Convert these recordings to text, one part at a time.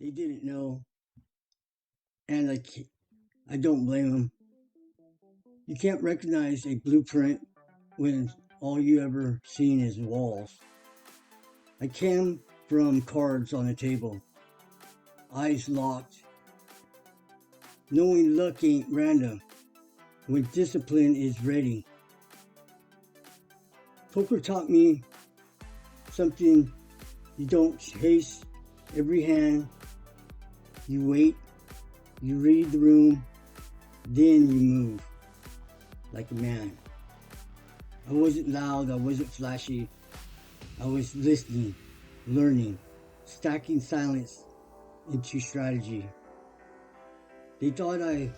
They didn't know, and I don't blame them. You can't recognize a blueprint when all you ever seen is walls. I came from cards on the table, eyes locked, knowing luck ain't random when discipline is ready. Poker taught me something: you don't chase every hand, you wait, you read the room, then you move like a man. I wasn't loud, I wasn't flashy, I was listening, learning, stacking silence into strategy. They thought I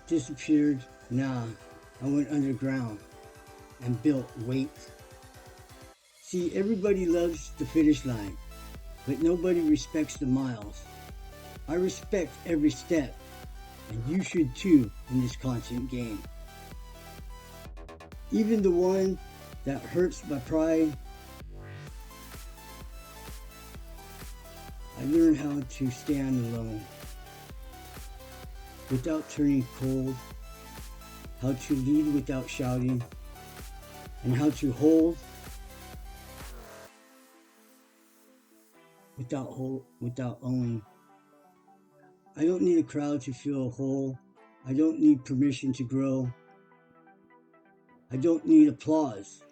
disappeared. Nah, I went underground and built weight. See, everybody loves the finish line, but nobody respects the miles. I respect every step, and you should too in this constant game. Even the one that hurts my pride, I learned how to stand alone without turning cold, how to lead without shouting, and how to hold without owning. I don't need a crowd to feel whole. I don't need permission to grow. I don't need applause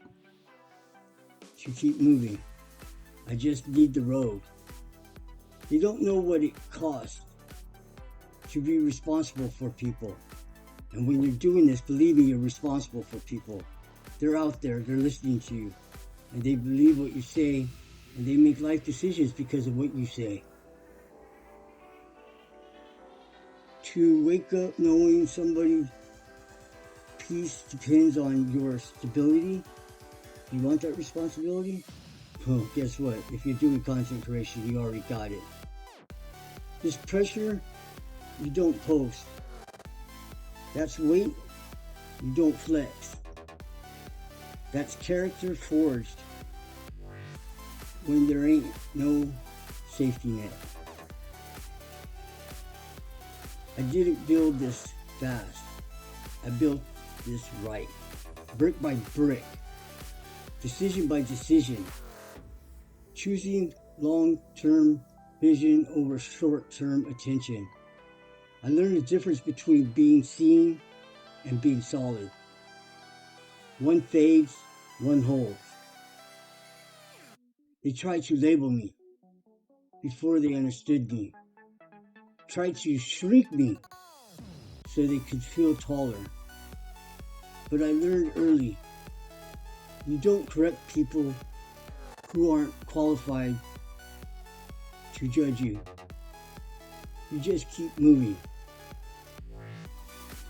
to keep moving. I just need the road. They don't know what it costs to be responsible for people. And when you're doing this, believe me, you're responsible for people. They're out there, they're listening to you, and they believe what you say, and they make life decisions because of what you say. To wake up knowing somebody's peace depends on your stability. You want that responsibility? Well, guess what? If you're doing content creation, you already got it. This pressure, you don't post. That's weight, you don't flex. That's character forged when there ain't no safety net. I didn't build this fast. I built this right. Brick by brick. Decision by decision. Choosing long-term vision over short-term attention. I learned the difference between being seen and being solid. One fades, one holds. They tried to label me before they understood me. Tried to shrink me so they could feel taller. But I learned early, you don't correct people who aren't qualified to judge you. You just keep moving.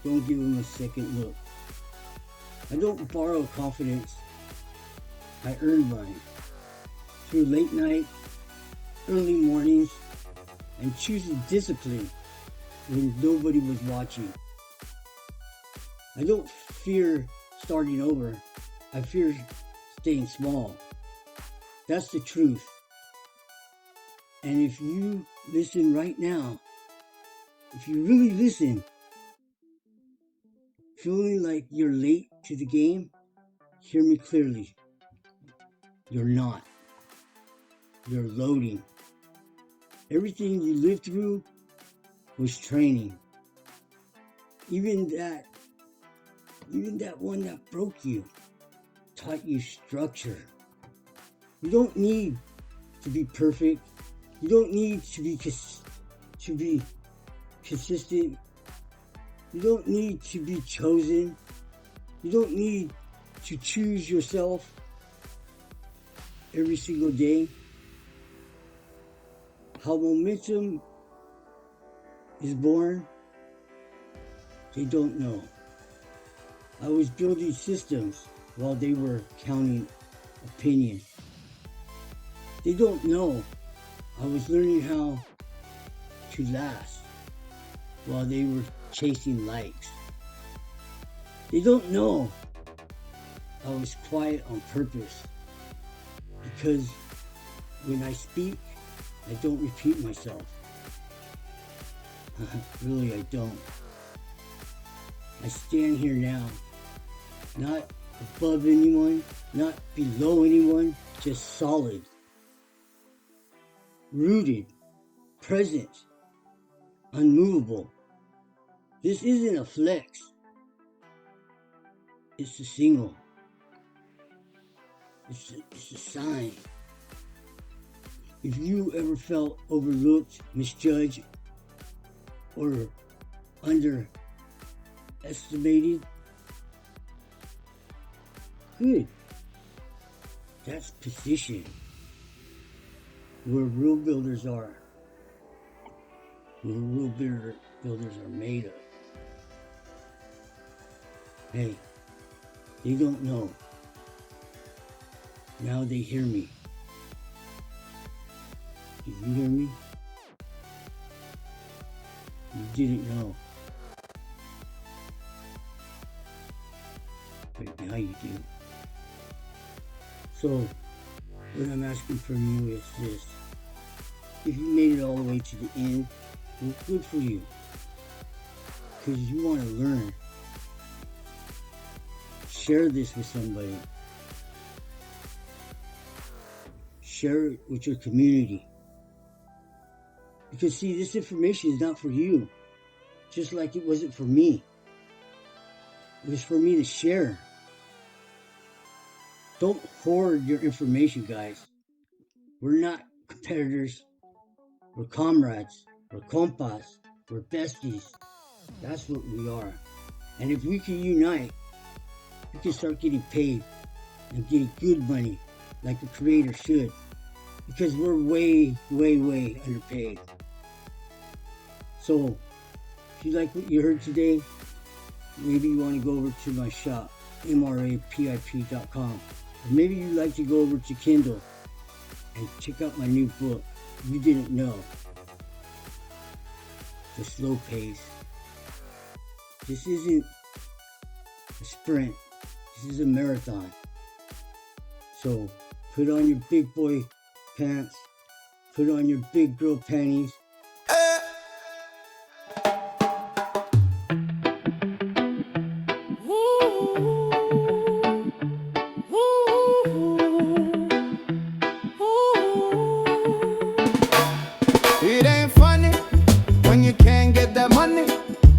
Don't give them a second look. I don't borrow confidence. I earn mine through late night, early mornings, and choosing discipline when nobody was watching. I don't fear starting over. I fear staying small. That's the truth. And if you listen right now, if you really listen, feeling like you're late to the game, hear me clearly. You're not. You're loading. Everything you lived through was training. Even that one that broke you taught you structure. You don't need to be perfect. You don't need to be consistent. You don't need to be chosen. You don't need to choose yourself every single day. How momentum is born, they don't know. I was building systems while they were counting opinions. They don't know I was learning how to last while they were chasing likes. They don't know I was quiet on purpose because when I speak, I don't repeat myself. Really, I don't. I stand here now, not above anyone, not below anyone, just solid, rooted, present, unmovable. This isn't a flex. It's a signal. It's a sign. If you ever felt overlooked, misjudged, or underestimated, good. That's position. Where real builders are. Where real builders are made of. Hey, they don't know. Now they hear me. Did you hear me? You didn't know. But now you do. So, what I'm asking from you is this. If you made it all the way to the end, well, good for you. Because you want to learn. Share this with somebody. Share it with your community. Because see, this information is not for you. Just like it wasn't for me. It was for me to share. Don't hoard your information, guys. We're not competitors. We're comrades. We're compas. We're besties. That's what we are. And if we can unite, we can start getting paid and getting good money like the creator should. Because we're way, way, way underpaid. So, if you like what you heard today, maybe you want to go over to my shop, MRAPIP.com. Or maybe you'd like to go over to Kindle and check out my new book, You Didn't Know. The slow pace. This isn't a sprint. This is a marathon. So, put on your big boy pants. Put on your big girl panties. It ain't funny when you can't get that money.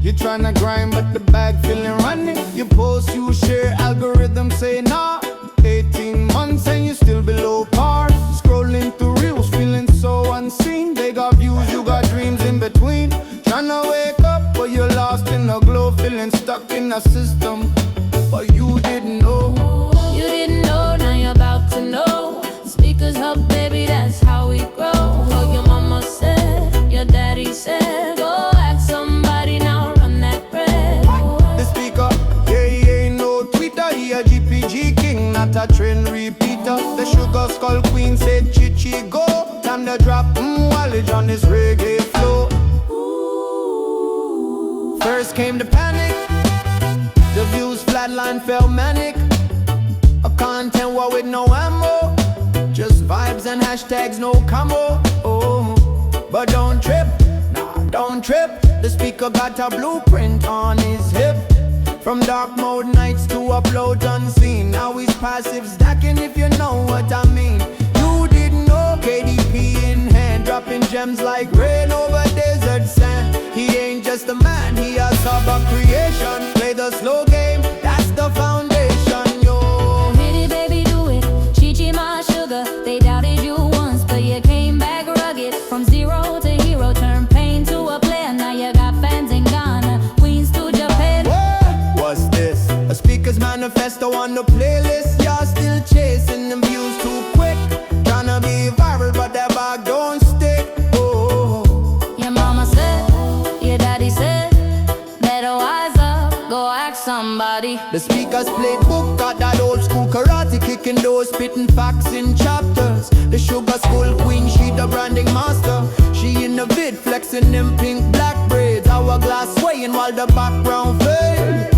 You're tryna grind but the bag feeling running. You post, you share, algorithm say nah. 18 months and you still below par. Scrolling through reels, feeling so unseen. They got views, you got dreams in between. Tryna wake up but you're lost in the glow. Feeling stuck in a system but you didn't know. You didn't know, now you're about to know. Speakers up, baby, that's how we grow. What your mama said, your daddy said. Go ask somebody now, run that bread. The speaker, yeah, he ain't no Twitter. He a GPG king, not a trend repeater. The sugar skull queen said chichi go. Time to drop wallage on this reggae flow. Ooh. First came the panic. The views flatline fell manic. A content war with no ammo. Just vibes and hashtags, no combo. Oh, but don't trip, nah, don't trip. The speaker got a blueprint on his hip. From dark mode nights to upload unseen. Now he's passive stacking, if you know what I mean. You didn't know, KDP in hand, dropping gems like rain over desert sand. He ain't just a man, he a sub of creation. Play the slow game, that's the foundation, yo. Hit it, baby, do it. Chichi, my sugar. They doubted you once, but you came back rugged. From zero to hero, turned pain to a player. Now you got fans in Ghana, Queens to Japan. Whoa, what's this? A speaker's manifesto on the playlist. Y'all still chasing them views too quick. Tryna be viral, but that bag don't stick. Oh, Your mama said, your daddy said, better wise up, go ask somebody. the speaker's playbook got that old school karate, kicking doors, spitting facts in chapters. The sugar school queen, she the branding master. She in the vid, flexing them pink black braids. Hourglass swaying while the background fades.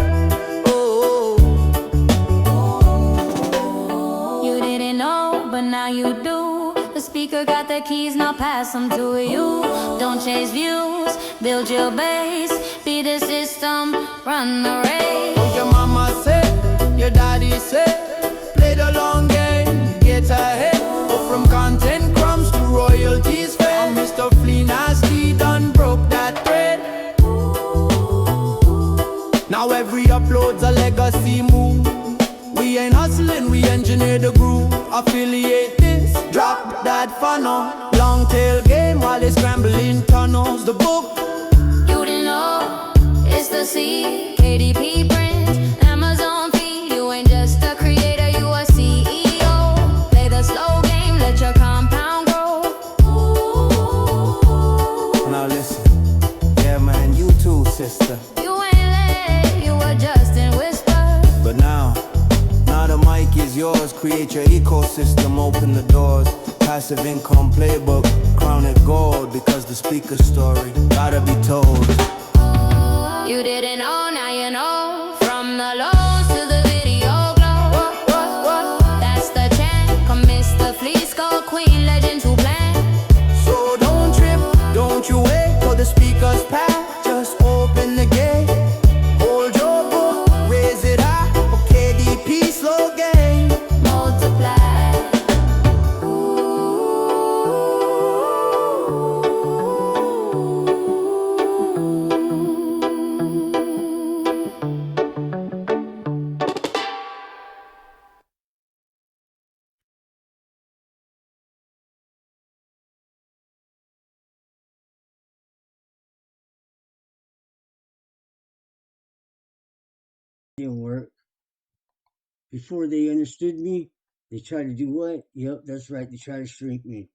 Oh, You didn't know, but now you do. The speaker got the keys, now pass some to you. Don't chase views, build your base, be the system, run the race. Your mama said, your daddy said, play the long game, get ahead. Go from content crumbs to royalties fed. Mr. Flea Nasty done broke that thread. Now every upload's a legacy move. We ain't hustling, we engineer the groove. Affiliate this, drop that funnel. Long tail game while they scrambling tunnels. The book, You didn't know, it's the C, KDP print, Amazon feed. You ain't just a creator, you a CEO. Play the slow game, let your compound grow. now listen, yeah man, you too sister. You ain't late, you were just in whisper. But now the mic is yours. Create your ecosystem, open the doors. Passive income playbook, crown it gold. Because the speaker story gotta be told. You didn't know, now you know. From the lows to the video glow. That's the chant, come Mr. Fleece, go Queen, legend to plan. So don't trip, don't you wait for the speaker's path. Just open the gate, hold your book, raise it high. For KDP slow game, Multiply. Didn't work. Before they understood me, they tried to do what? Yep, that's right. They tried to shrink me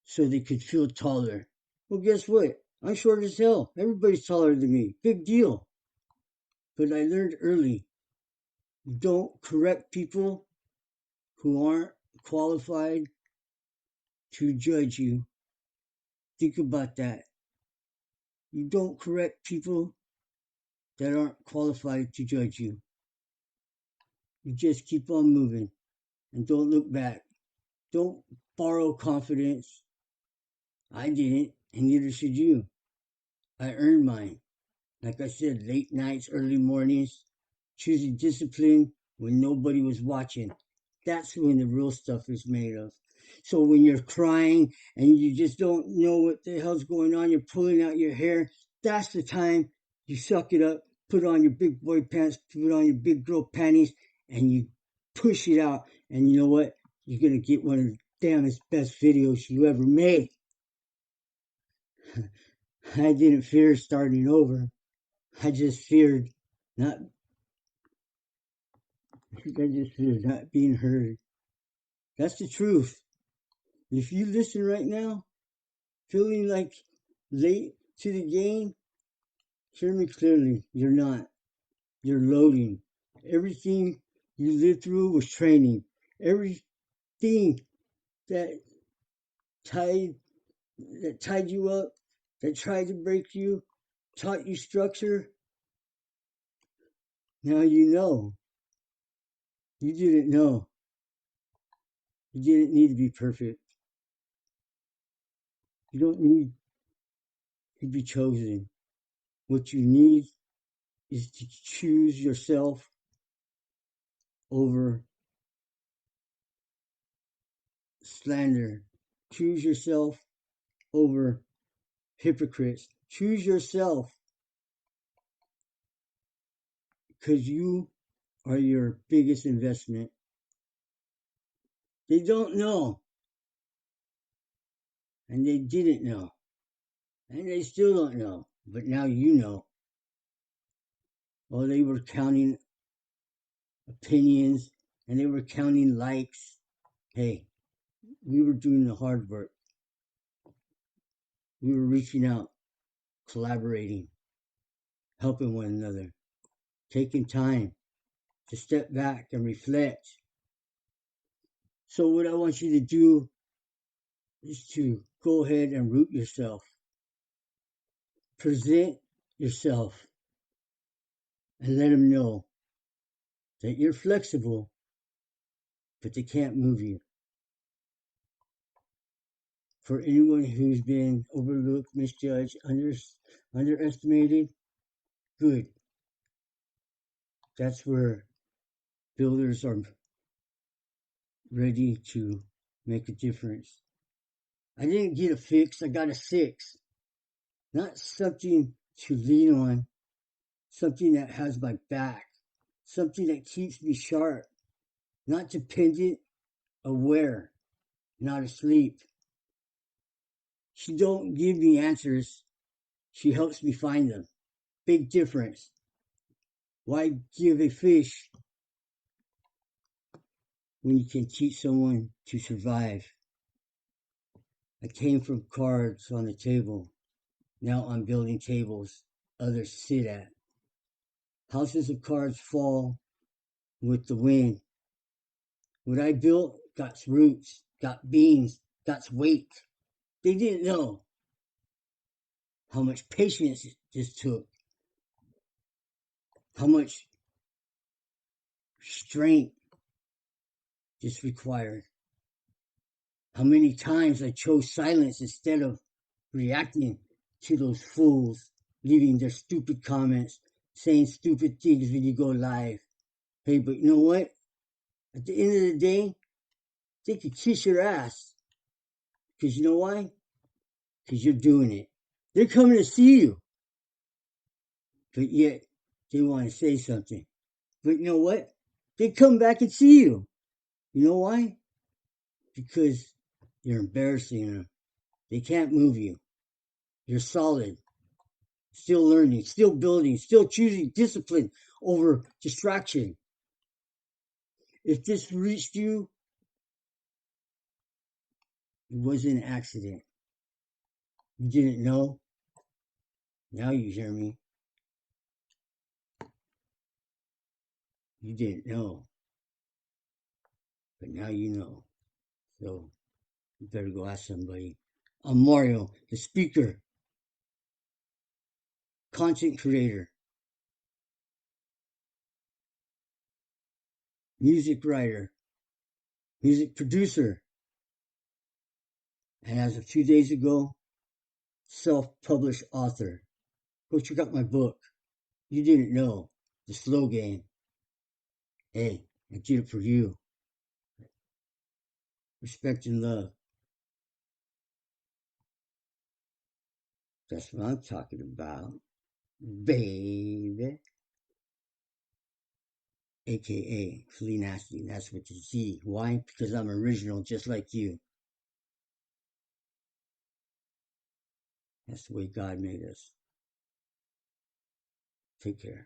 so they could feel taller. Well, guess what? I'm short as hell. Everybody's taller than me. Big deal. But I learned early, don't correct people who aren't qualified to judge you. Think about that. You don't correct people that aren't qualified to judge you. You just keep on moving and don't look back. Don't borrow confidence. I didn't, and neither should you. I earned mine. Like I said, late nights, early mornings, choosing discipline when nobody was watching. That's when the real stuff is made of. So when you're crying and you just don't know what the hell's going on, you're pulling out your hair, that's the time you suck it up, put on your big boy pants, put on your big girl panties, and you push it out. And you know what? You're going to get one of the damnest best videos you ever made. I didn't fear starting over. I just feared not. I just feared not being heard. That's the truth. If you listen right now, feeling like late to the game, hear me clearly. You're not. You're loading. Everything you lived through was training. Everything that tied tied you up, that tried to break you, taught you structure. Now you know. You didn't know. You didn't need to be perfect. You don't need to be chosen. What you need is to choose yourself over slander. Choose yourself over hypocrites. Choose yourself because you are your biggest investment. They don't know, and they didn't know, and they still don't know, but now you know. Oh, they were counting opinions and they were counting likes. Hey, we were doing the hard work. We were reaching out, collaborating, helping one another, taking time to step back and reflect. So, what I want you to do is to go ahead and root yourself, present yourself, and let them know that you're flexible, but they can't move you. for anyone who's been overlooked, misjudged, underestimated, good. That's where builders are ready to make a difference. I didn't get a fix, I got a 6. Not something to lean on, something that has my back, something that keeps me sharp, not dependent, aware, not asleep. She don't give me answers, she helps me find them. Big difference. Why give a fish when you can teach someone to survive? I came from cards on the table. Now I'm building tables others sit at. Houses of cards fall with the wind. What I built got roots, got beams, got weight. They didn't know how much patience this took, how much strength this required, how many times I chose silence instead of reacting to those fools leaving their stupid comments, saying stupid things when you go live. Hey, but you know what? At the end of the day, they could kiss your ass. Because you know why? Because you're doing it. They're coming to see you. But yet, they want to say something. But you know what? They come back and see you. You know why? Because you're embarrassing them. They can't move you. You're solid. Still learning, still building, still choosing discipline over distraction. If this reached you, it wasn't an accident. You didn't know. Now you hear me. You didn't know. But now you know. So you better go ask somebody. I'm Mario, the speaker, content creator, music writer, music producer, and as of 2 days ago, self-published author. Go check out my book. You didn't know. The Slow Game. Hey, I did it for you. Respect and love. That's what I'm talking about. Baby. AKA Flea Nasty. That's what you see. Why? Because I'm original just like you. That's the way God made us. Take care.